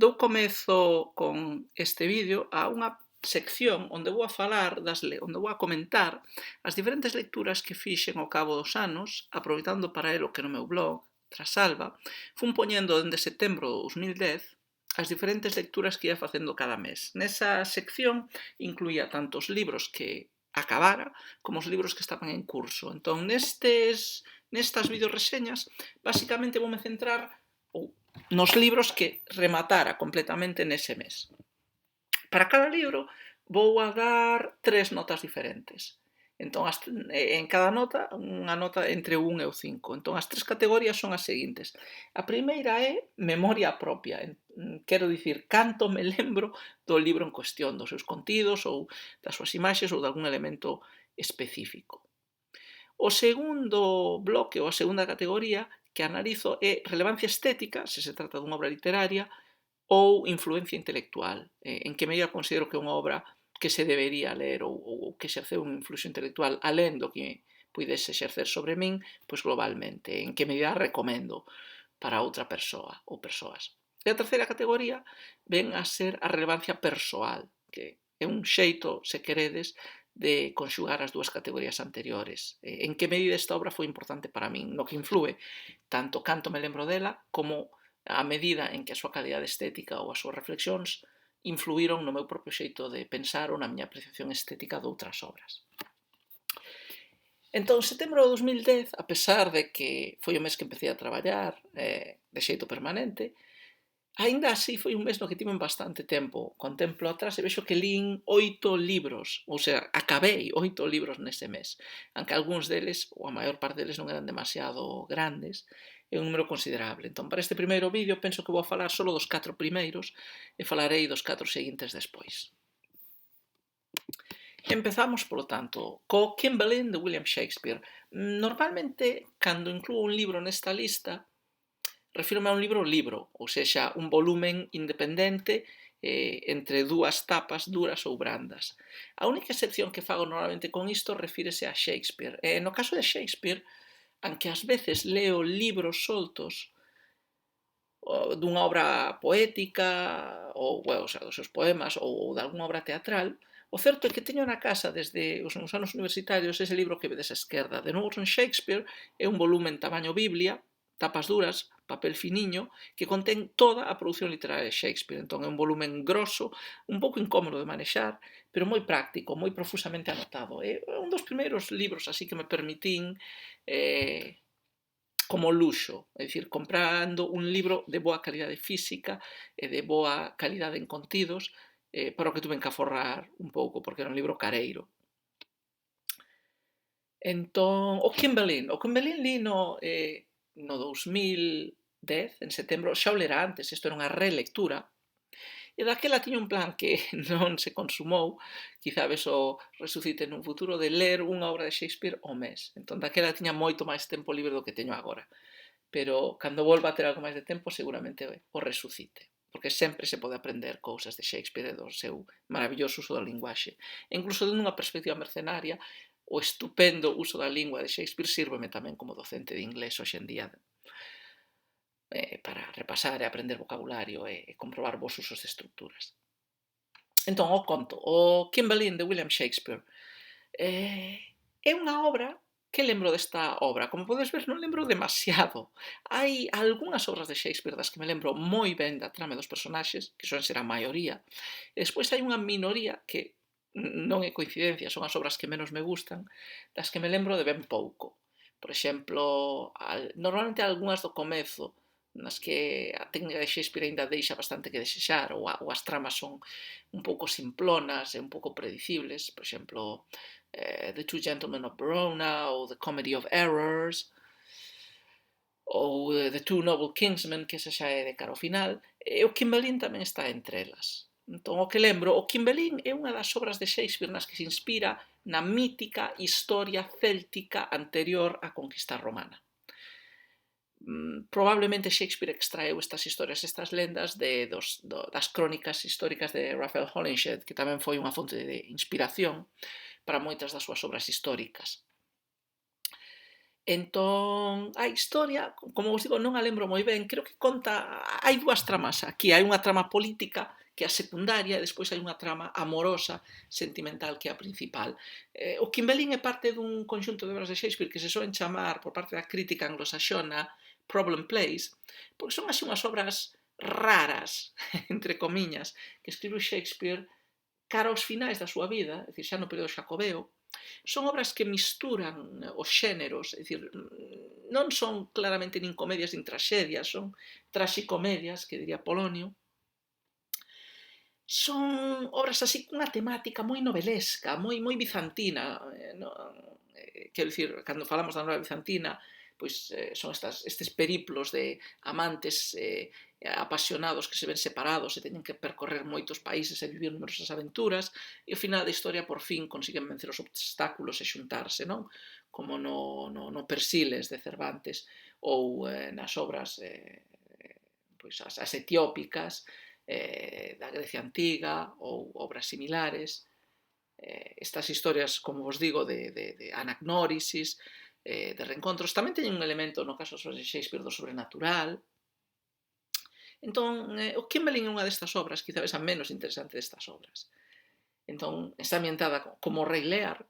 Dou comezo con este vídeo a unha sección onde vou a falar, onde vou a comentar as diferentes lecturas que fixen ao cabo dos anos, aproveitando para elo que no meu blog, Trasalba, fun poñendo dende setembro de 2010 as diferentes lecturas que ia facendo cada mes. Nesa sección incluía tanto os libros que acabara como os libros que estaban en curso. Entón, nestas videoreseñas, basicamente voume centrar nos libros que rematara completamente nese mes. Para cada libro vou a dar 3 notas diferentes. Entón, en cada nota, unha nota entre 1 e o 5. Entón, as 3 categorías son as seguintes. A primeira é memoria propia. Quero dicir, canto me lembro do libro en cuestión, dos seus contidos ou das súas imaxes ou de algún elemento específico. O segundo bloque ou a segunda categoría que analizo é relevancia estética, se se trata dunha obra literaria, ou influencia intelectual, en que medida considero que é unha obra que se debería ler ou que exerceu un influxo intelectual alén do que puidese exercer sobre min, pois globalmente, en que medida recomendo para outra persoa ou persoas. E a terceira categoría ven a ser a relevancia persoal, que é un xeito, se queredes, de conxugar as dúas categorías anteriores. En que medida esta obra foi importante para min, no que influe tanto canto me lembro dela, como a medida en que a súa calidade estética ou as súas reflexións influíron no meu propio xeito de pensar ou na miña apreciación estética de outras obras. Entón, setembro de 2010, a pesar de que foi o mes que empecé a traballar de xeito permanente, aínda así foi un mes no que tiven bastante tempo. Contemplo atrás e vexo que lín 8 libros, ou sea, acabei 8 libros nese mes, aunque algúns deles, ou a maior parte deles, non eran demasiado grandes, é un número considerable. Entón, para este primeiro vídeo, penso que vou falar só dos 4 primeiros e falarei dos 4 seguintes despois. Empezamos, polo tanto, co Cymbeline de William Shakespeare. Normalmente, cando incluo un libro nesta lista, refírome a un libro, ou sexa, un volumen independente entre dúas tapas duras ou brandas. A única excepción que fago normalmente con isto refírese a Shakespeare. No caso de Shakespeare, aunque ás veces leo libros soltos dunha obra poética ou, o sea, dos seus poemas ou de algunha obra teatral, o certo é que teño na casa desde os meus anos universitarios ese libro que vedes á esquerda. De novo, son Shakespeare, é un volumen tamaño Biblia, tapas duras, papel finiño, que contén toda a produción literaria de Shakespeare. Entón é un volumen grosso, un pouco incómodo de manexar, pero moi práctico, moi profusamente anotado. É un dos primeiros libros así que me permitín como luxo, é dicir, comprando un libro de boa calidade física e de boa calidade en contidos, para o que tuven que aforrar un pouco, porque era un libro careiro. Entón, o Cymbeline lino no 2010, en setembro, xa o lera antes, isto era unha relectura, e daquela tiña un plan que non se consumou, quizá ves o resucite nun futuro, de ler unha obra de Shakespeare ao mes. Entón, daquela tiña moito máis tempo libre do que teño agora. Pero cando volva a ter algo máis de tempo, seguramente o resucite. Porque sempre se pode aprender cousas de Shakespeare e do seu maravilloso uso da linguaxe. E incluso dende unha perspectiva mercenaria, o estupendo uso da lingua de Shakespeare sírveme tamén como docente de inglés hoxe en día, para repasar e aprender vocabulario e comprobar vos usos de estructuras. Entón, o conto, o Cymbeline de William Shakespeare, é unha obra que lembro desta obra? Como podes ver, non lembro demasiado. Hai algunhas obras de Shakespeare das que me lembro moi ben da trama dos personaxes, que son ser a maioría. E despois hai unha minoría que non é coincidencia, son as obras que menos me gustan, das que me lembro de ben pouco. Por exemplo, normalmente algunhas do comezo, nas que a técnica de Shakespeare ainda deixa bastante que desexar, ou as tramas son un pouco simplonas e un pouco predicibles. Por exemplo, The Two Gentlemen of Verona, ou The Comedy of Errors, ou The Two Noble Kingsmen, que esa xa é de cara ao final, e o Cymbeline tamén está entre elas. Entón, o que lembro, o Cymbeline é unha das obras de Shakespeare nas que se inspira na mítica historia céltica anterior á conquista romana. Probablemente Shakespeare extraeu estas historias, estas lendas das crónicas históricas de Raphael Holinshed, que tamén foi unha fonte de inspiración para moitas das súas obras históricas. Entón, a historia, como vos digo, non a lembro moi ben, creo que conta, hai dúas tramas aquí, hai unha trama política que é a secundaria e despois hai unha trama amorosa, sentimental, que é a principal. O Cymbeline é parte dun conxunto de obras de Shakespeare que se soen chamar por parte da crítica anglosaxona problem plays, porque son así unhas obras raras, entre comiñas, que escribiu Shakespeare cara aos finais da súa vida, é dicir, xa no período xacobeo. Son obras que misturan os xéneros, é dicir, non son claramente nin comedias nin traxedias, son traxicomedias, que diría Polonio. Son obras así cunha temática moi novelesca, moi bizantina. Quero dicir, cando falamos da novela bizantina, pois son estes periplos de amantes apasionados que se ven separados e teñen que percorrer moitos países e vivir numerosas aventuras e ao final da historia por fin consiguen vencer os obstáculos e xuntarse, non? Como no Persiles de Cervantes ou nas obras pois as etiópicas da Grecia Antiga ou obras similares. Estas historias, como vos digo, de anagnórisis, de reencontros, tamén teñen un elemento, no caso de Shakespeare, do sobrenatural. Entón, o Cymbeline é unha destas obras, quizá a menos interesante destas obras. Entón, está ambientada como o Rei Lear,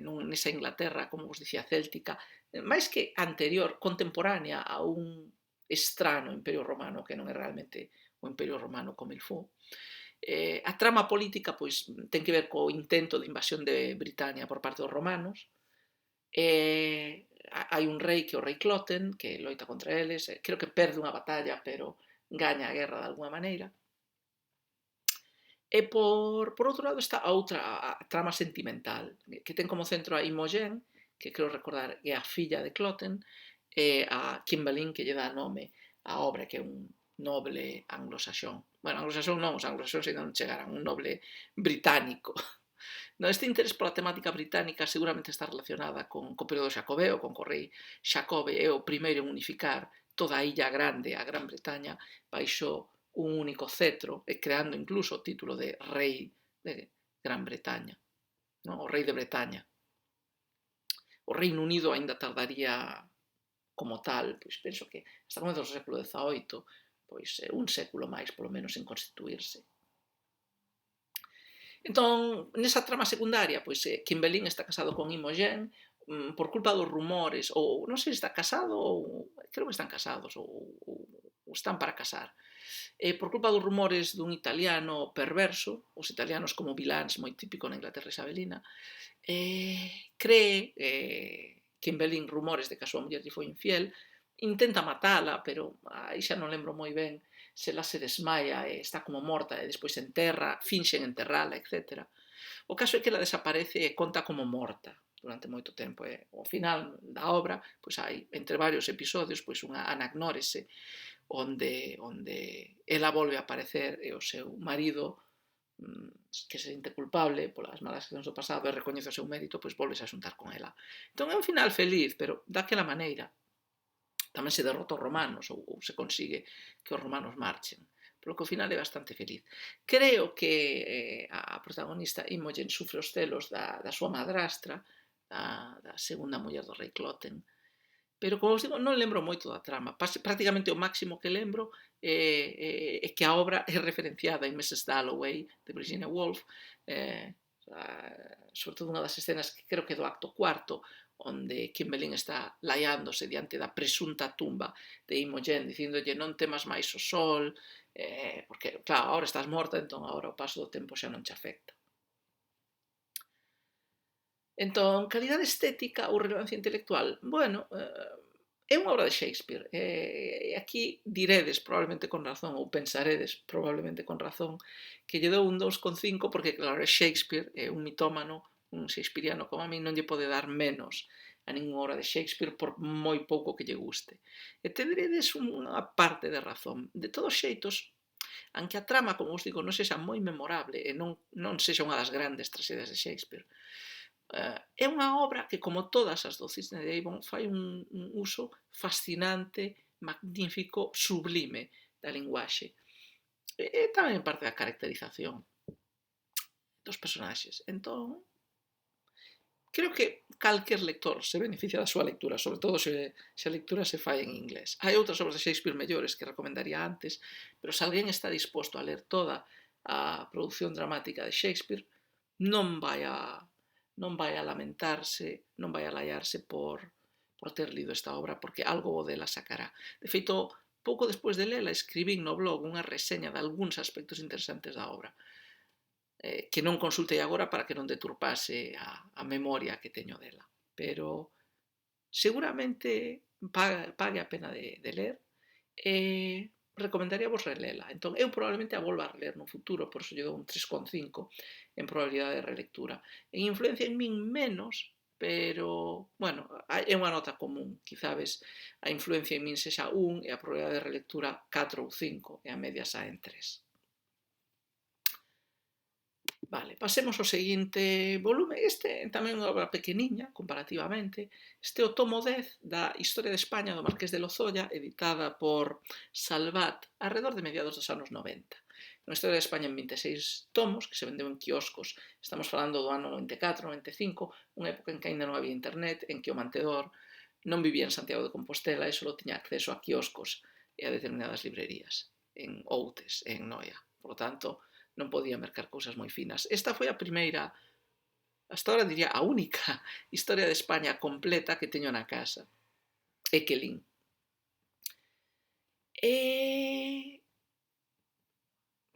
nesa Inglaterra, como vos dicía, céltica, máis que anterior, contemporánea a un estrano Imperio Romano, que non é realmente o Imperio Romano como il fu. A trama política pois ten que ver co intento de invasión de Britania por parte dos romanos. Hai un rei que é o rei Cloten, que loita contra eles, creo que perde unha batalla, pero gaña a guerra de alguma maneira. E por outro lado está a outra a trama sentimental, que ten como centro a Imogen, que creo recordar é a filla de Cloten, e a Cymbeline, que lle dá nome á obra, que é un noble anglosaxón. Bueno, anglosaxón non, os anglosaxóns ainda non chegaran, un noble británico. No, este interés pola temática británica seguramente está relacionada co período xacobeo, con que o rei Xacobe é o primeiro en unificar toda a illa grande, a Gran Bretaña, baixo un único cetro, e creando incluso o título de rei de Gran Bretaña, non? O rei de Bretaña. O Reino Unido aínda tardaría como tal, pois penso que hasta comezos do século XVIII, pois un século máis, polo menos, en constituirse. Entón, nesa trama secundaria, pois Cymbeline está casado con Imogen por culpa dos rumores, ou non sei se está casado ou creo que están casados ou están para casar. Por culpa dos rumores dun italiano perverso, os italianos como viláns moi típico na Inglaterra isabelina, cree Cymbeline rumores de que a súa muller lle foi infiel, intenta matala, pero aí xa non lembro moi ben se ela se desmaia e está como morta e despois se enterra, finxen enterrala, etc. O caso é que ela desaparece e conta como morta durante moito tempo. Ao final da obra, pois hai, entre varios episodios, pois unha anagnórese onde ela volve a aparecer e o seu marido, que se sente culpable polas malas accións do pasado e recoñece o seu mérito, pois volves a xuntar con ela. Entón é un final feliz, pero daquela maneira. Tamén se derrota os romanos ou se consigue que os romanos marchen, polo que ao final é bastante feliz. Creo que a protagonista Imogen sufre os celos da súa madrastra, da segunda muller do rei Cloten, pero, como vos digo, non lembro moito da trama. Prácticamente o máximo que lembro é que a obra é referenciada en Mrs. Dalloway, de Virginia Woolf, sobre todo unha das escenas que creo que do acto cuarto, onde Cymbeline está laiándose diante da presunta tumba de Imogen, dicíndolle non temas máis o sol, porque, claro, agora estás morta, entón agora o paso do tempo xa non te afecta. Entón, calidade estética ou relevancia intelectual? Bueno, é unha obra de Shakespeare. E aquí diredes, probablemente con razón, ou pensaredes, probablemente con razón, que lle dou un 2,5 porque, claro, é Shakespeare, é un mitómano, un shakespeariano como a mí, non lle pode dar menos a ninguna obra de Shakespeare por moi pouco que lle guste. E teredes unha parte de razón. De todos xeitos, aunque a trama, como vos digo, non sexa moi memorable e non sexa unha das grandes tragedias de Shakespeare, é unha obra que, como todas as do Cisne de Avon, fai un uso fascinante, magnífico, sublime da linguaxe. E tamén en parte da caracterización dos personaxes. Entón, creo que calquer lector se beneficia da súa lectura, sobre todo se a lectura se fai en inglés. Hai outras obras de Shakespeare mellores que recomendaría antes, pero se alguén está disposto a ler toda a produción dramática de Shakespeare, non vai a lamentarse, non vai a laiarse por ter lido esta obra, porque algo bo dela sacará. De feito, pouco despois de lela, escribín no blog unha reseña de algúns aspectos interesantes da obra, que non consultei agora para que non deturpase a memoria que teño dela. Pero seguramente pague a pena de ler, e recomendaría vos relela. Entón, eu probablemente a volva a reler no futuro, por iso lle dou un 3,5 en probabilidade de relectura. En influencia en min menos, pero, bueno, é unha nota común. Quizás a influencia en min sexa 1 e a probabilidade de relectura 4 ou 5, e a media xa en 3. Vale, pasemos ao seguinte volume. Este tamén é unha obra pequeniña, comparativamente. Este é o tomo 10 da Historia de España do Marqués de Lozoya, editada por Salvat, alrededor de mediados dos anos 90. Unha Historia de España en 26 tomos, que se vendeu en quioscos. Estamos falando do ano 94, 95, unha época en que ainda non había internet, en que o mantedor non vivía en Santiago de Compostela e só tiña acceso a quioscos e a determinadas librerías, en Outes, en Noia. Por lo tanto, non podía mercar cousas moi finas. Esta foi a primeira, hasta ahora diría a única, historia de España completa que teño na casa. E que lín.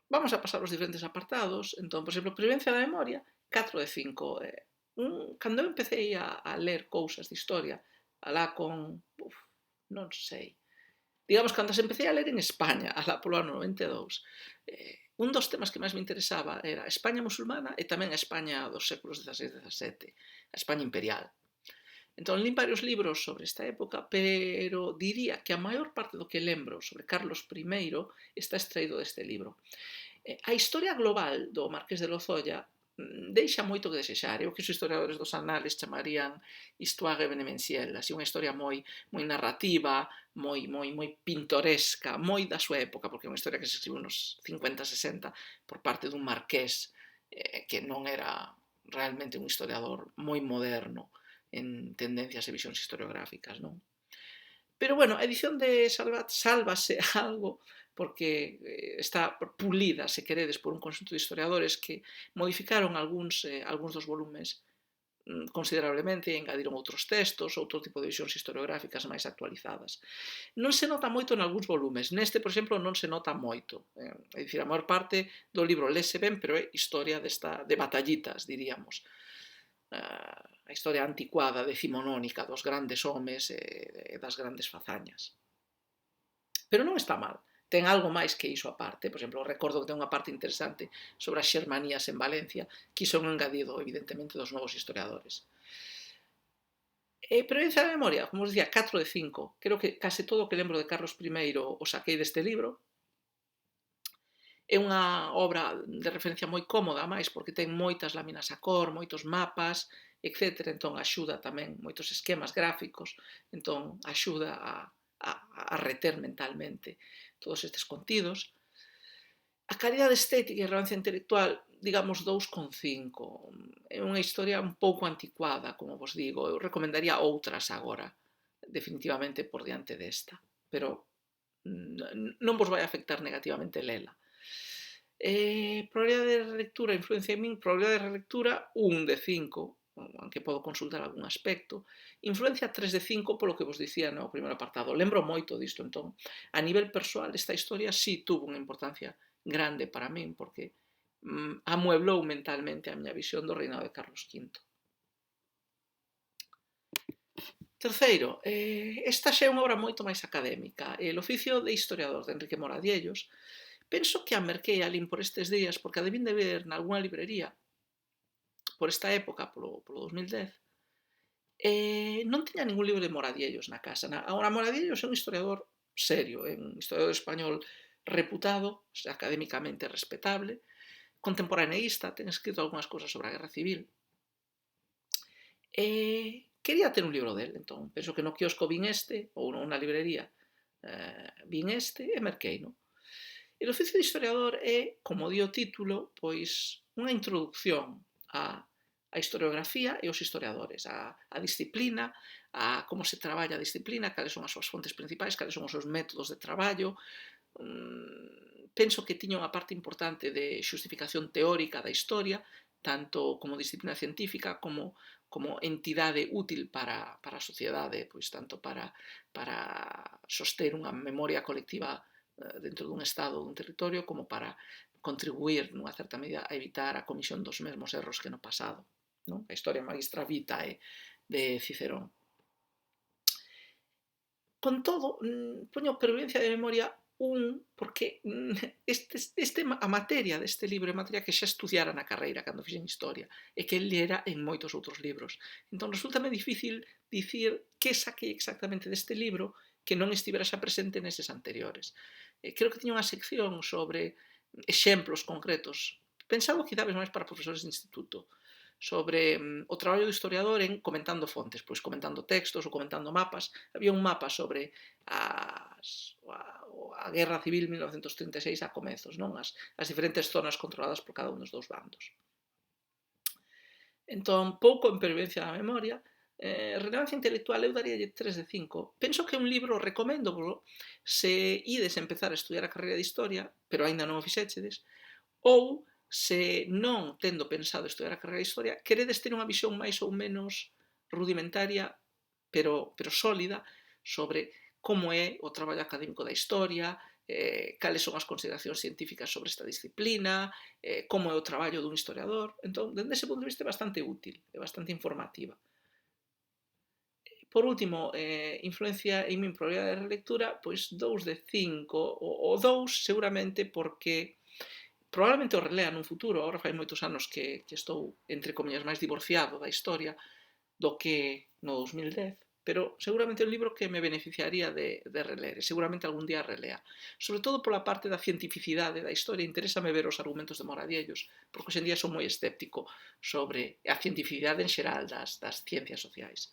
Vamos a pasar os diferentes apartados. Entón, por exemplo, Prevencia da Memoria, 4 de 5. Cando eu empecé a ler cousas de historia, alá con, non sei, digamos, cando as empecé a ler en España, alá polo ano 92, un dos temas que máis me interesaba era a España musulmana e tamén a España dos séculos XVI e XVII, a España imperial. Entón, lín varios libros sobre esta época, pero diría que a maior parte do que lembro sobre Carlos I está extraído deste libro. A historia global do Marqués de Lozoya deixa moito que desexar. É o que os historiadores dos anales chamarían histoire benemenciel, así unha historia moi narrativa, moi pintoresca, moi da súa época, porque é unha historia que se escribe nos 50, 60 por parte dun marqués que non era realmente un historiador moi moderno en tendencias e visións historiográficas, non? Pero, bueno, a edición de Salvat sálvase algo porque está pulida, se queredes, por un conxunto de historiadores que modificaron algúns dos volumes considerablemente e engadiron outros textos, outro tipo de visións historiográficas máis actualizadas. Non se nota moito en algúns volumes. Neste, por exemplo, non se nota moito. É dicir, a maior parte do libro lese ben, pero é historia de batallitas, diríamos. A historia anticuada, decimonónica, dos grandes homes e das grandes fazañas. Pero non está mal. Ten algo máis que iso aparte. Por exemplo, recordo que ten unha parte interesante sobre as xermanías en Valencia, que iso non engadido, evidentemente, dos novos historiadores. Prevencia da Memoria, como os dicía, 4 de 5. Creo que case todo o que lembro de Carlos I o saquei deste libro. É unha obra de referencia moi cómoda, máis, porque ten moitas láminas a cor, moitos mapas, etc. Entón, axuda tamén moitos esquemas gráficos. Entón, axuda a reter mentalmente todos estes contidos. A calidade estética e a relevancia intelectual, digamos, 2,5. É unha historia un pouco anticuada, como vos digo. Eu recomendaría outras agora, definitivamente por diante desta. Pero non vos vai afectar negativamente lela. Probabilidade de relectura, influencia en min, probabilidade de relectura 1 de 5, aunque podo consultar algún aspecto. Influencia 3 de 5 polo que vos dicía no primeiro apartado. Lembro moito disto, entón. A nivel persoal, esta historia sí tuvo unha importancia grande para min, porque amueblou mentalmente a miña visión do reinado de Carlos V. Terceiro, esta xa é unha obra moito máis académica. El oficio de historiador de Enrique Moradiellos, penso que a merquei alín por estes días, porque a debín de ver nalgúna librería por esta época, polo 2010, non tiña ningún libro de Moradiellos na casa. Agora, Moradiellos é un historiador serio, é un historiador español reputado, académicamente respetable, contemporaneísta, ten escrito algunhas cousas sobre a Guerra Civil. Quería ter un libro del, entón, penso que no quiosco vin este, ou na librería vin este e merqueino. El oficio de historiador é, como di o título, pois unha introducción a a historiografía e os historiadores, a disciplina, a como se traballa a disciplina, cales son as súas fontes principais, cales son os seus métodos de traballo. Penso que tiña unha parte importante de xustificación teórica da historia, tanto como disciplina científica como entidade útil para a sociedade, pois tanto para soster unha memoria colectiva dentro dun estado, dun territorio, como para contribuir, nunha certa medida, a evitar a comisión dos mesmos erros que no pasado. Non? A historia magistra vitae de Cicerón. Con todo, poño pervivencia de memoria porque a materia deste libro é materia que xa estudiara na carreira cando fixen historia e que lera en moitos outros libros. Entón resultame difícil dicir que saquei exactamente deste libro que non estivera xa presente neses anteriores. Creo que tiña unha sección sobre exemplos concretos, pensado quizá máis para profesores de instituto, sobre o traballo do historiador en comentando fontes, pois comentando textos ou comentando mapas. Había un mapa sobre a Guerra Civil 1936 a comezos, non? As diferentes zonas controladas por cada un dos dous bandos. Entón, pouco en pervivencia da memoria, relevancia intelectual eu daríalle 3 de 5. Penso que é un libro recomendo se ides empezar a estudiar a carreira de historia, pero aínda non o fixéchedes, ou se non tendo pensado estudar a carreira de historia, queredes ter unha visión máis ou menos rudimentaria, pero sólida, sobre como é o traballo académico da historia, cales son as consideracións científicas sobre esta disciplina, como é o traballo dun historiador. Entón, dende ese punto de vista é bastante útil, é bastante informativa. Por último, influencia en min probabilidade de relectura, pois 2 de 5, o 2 seguramente porque probablemente o relea nun futuro, agora fai moitos anos que estou, entre comillas, máis divorciado da historia do que no 2010, pero seguramente é un libro que me beneficiaría de reler, e seguramente algún día relea. Sobre todo pola parte da cientificidade da historia, interésame ver os argumentos de Moradiellos, porque hoxe en día son moi escéptico sobre a cientificidade en xeral das ciencias sociais.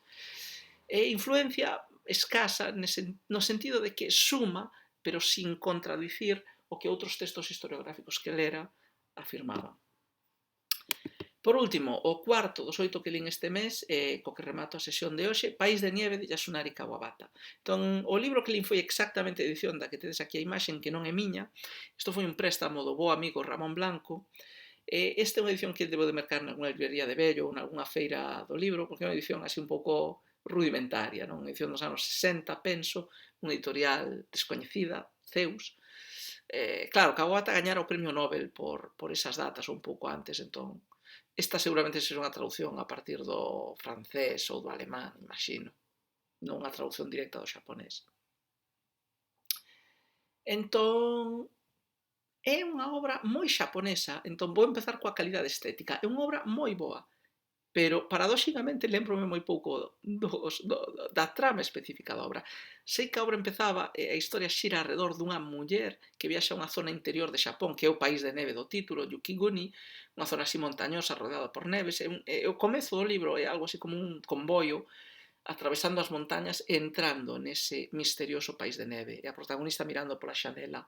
E influencia escasa no sentido de que suma, pero sin contradicir o que outros textos historiográficos que lera afirmaban. Por último, o cuarto dos 8 que lín este mes, co que remato a sesión de hoxe, País de Nieve de Yasunari Kawabata. Entón, o libro que lín foi exactamente a edición da que tedes aquí a imaxen, que non é miña. Isto foi un préstamo do bo amigo Ramón Blanco. Esta é unha edición que debo de mercar nalgúna librería de vello ou nalgúna feira do libro, porque é unha edición así un pouco rudimentaria, non? Unha edición dos anos 60, penso, unha editorial descoñecida, Zeus. Claro, Kawabata gañara o premio Nobel por esas datas ou un pouco antes, entón esta seguramente será unha traducción a partir do francés ou do alemán, imagino, non unha traducción directa do xaponés. Entón, é unha obra moi xaponesa, entón vou empezar coa calidade estética. É unha obra moi boa, pero paradóxicamente lembrome moi pouco da trama específica da obra. Sei que a obra empezaba e a historia xira alrededor dunha muller que viaxa a unha zona interior de Xapón, que é o país de neve do título, Yukiguni, unha zona así montañosa rodeada por neves. E o comezo do libro é algo así como un convoio atravesando as montañas e entrando nese misterioso país de neve, e a protagonista mirando pola xanela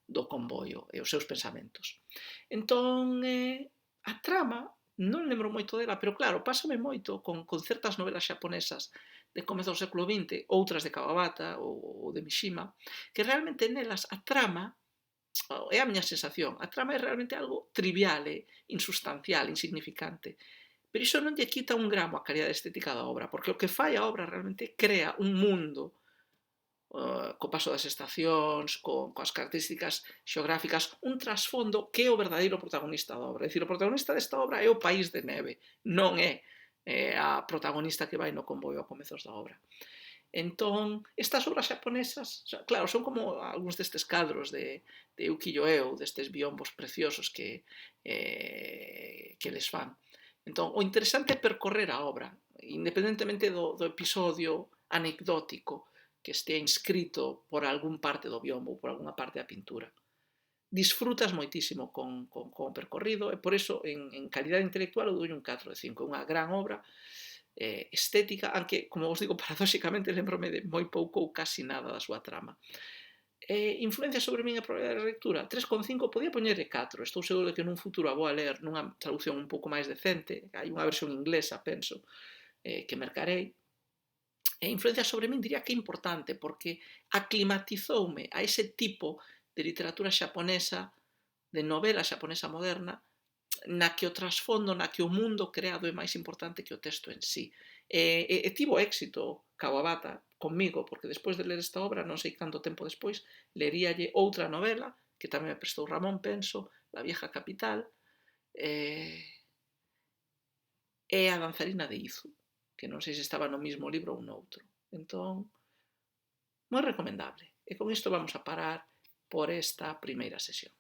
do convoio e os seus pensamentos. Entón, a trama non lembro moito dela, pero claro, pásame moito con certas novelas xaponesas de comezo do século XX, outras de Kawabata ou de Mishima, que realmente nelas a trama, é a miña sensación, a trama é realmente algo trivial, insustancial, insignificante. Pero iso non lle quita un gramo a calidade estética da obra, porque o que fai a obra realmente crea un mundo co paso das estacións, coas características xeográficas, un trasfondo que é o verdadeiro protagonista da obra. É dicir, o protagonista desta obra é o país de neve, non é a protagonista que vai no convoio a comezos da obra. Entón, estas obras xaponesas, claro, son como algúns destes cadros de ukiyo-e, destes biombos preciosos que les fan. Entón, o interesante é percorrer a obra, independentemente do episodio anecdótico que estea inscrito por algún parte do biombo ou por algunha parte da pintura. Disfrutas moitísimo con o percorrido e por iso en calidade intelectual eu dou un 4 de 5. É unha gran obra estética, aunque, como vos digo, paradóxicamente lembrome de moi pouco ou casi nada da súa trama. Influencia sobre min a probabilidade de lectura? 3,5, podía poñerle 4. Estou seguro de que nun futuro a vou a ler nunha traducción un pouco máis decente. Hai unha versión inglesa, penso, que mercarei. E influencia sobre min diría que é importante, porque aclimatizoume a ese tipo de literatura xaponesa, de novela xaponesa moderna, na que o trasfondo, na que o mundo creado é máis importante que o texto en sí. E tivo éxito Kawabata conmigo, porque despois de ler esta obra, non sei canto tempo despois, leríalle outra novela, que tamén me prestou Ramón, penso, La vieja capital, e A danzarina de Izu, que non sei se estaba no mismo libro ou noutro. Entón, moi recomendable. E con isto vamos a parar por esta primeira sesión.